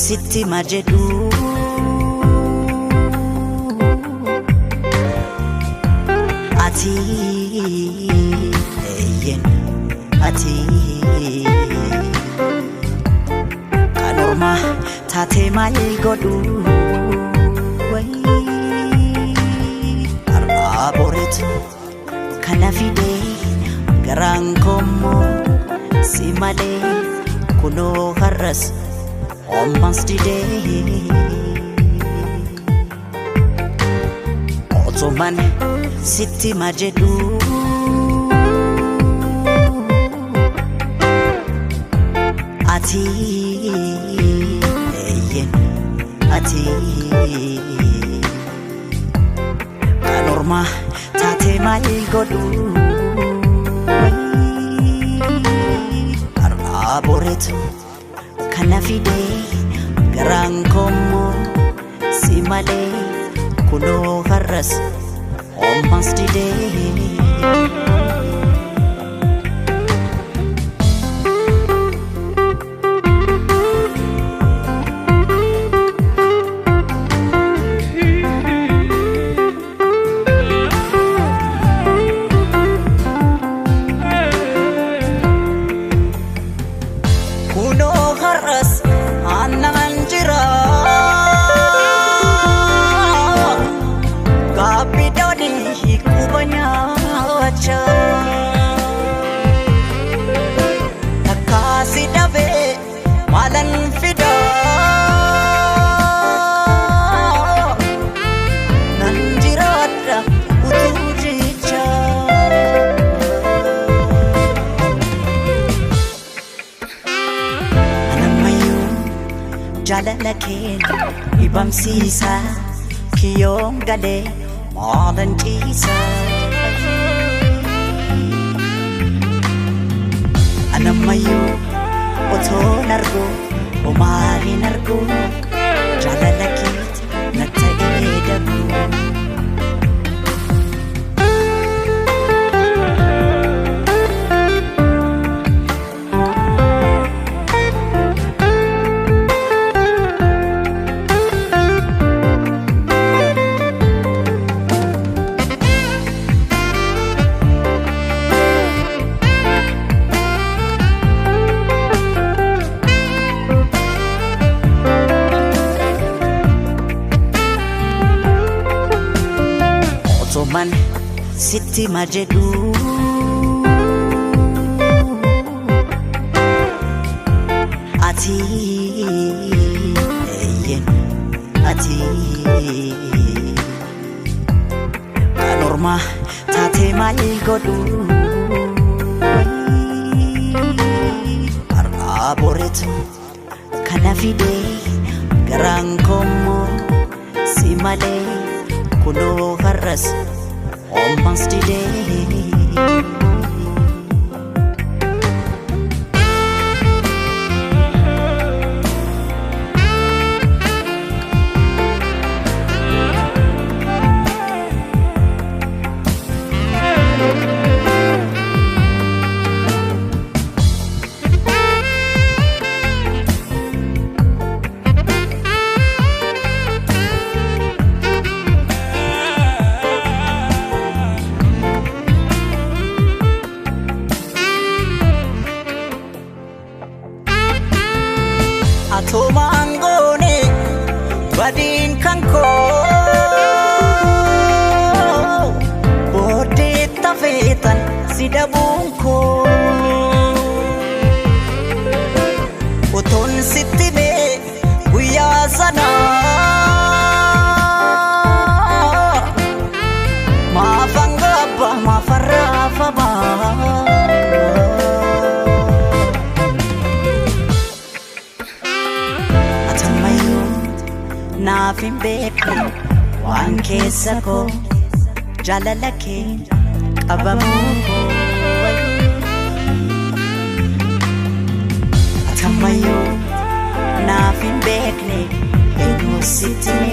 sitti majedhu ati yen ati kanorma tate mal godu way arboret kana fide garankomo simale kuno harras almost today Ottoman City majedhu ati yen ati kanorma tate mal godu arboret kana fide garankomo simale kuno harras almost today kuno harras anangan jira kapidoni kubanya acha takasi dabe malan fida nanjirata uturicha anamayu jalalakeen ibamsisa kiyong gale modern tisa anamayu oto nargo umari nargo jalalakit nataedabu Ottoman City majedhu ati yen ati kanorma tate mal godu arboret kana fide garankomo simale kuno harras almost today Atomangone badin kanko bode tafetan sidabunko oton sittibe guya sana mafangaba mafarafaba Nafin beke wan kesa ko jalalake abamuko atamayo nafin beke ego sitini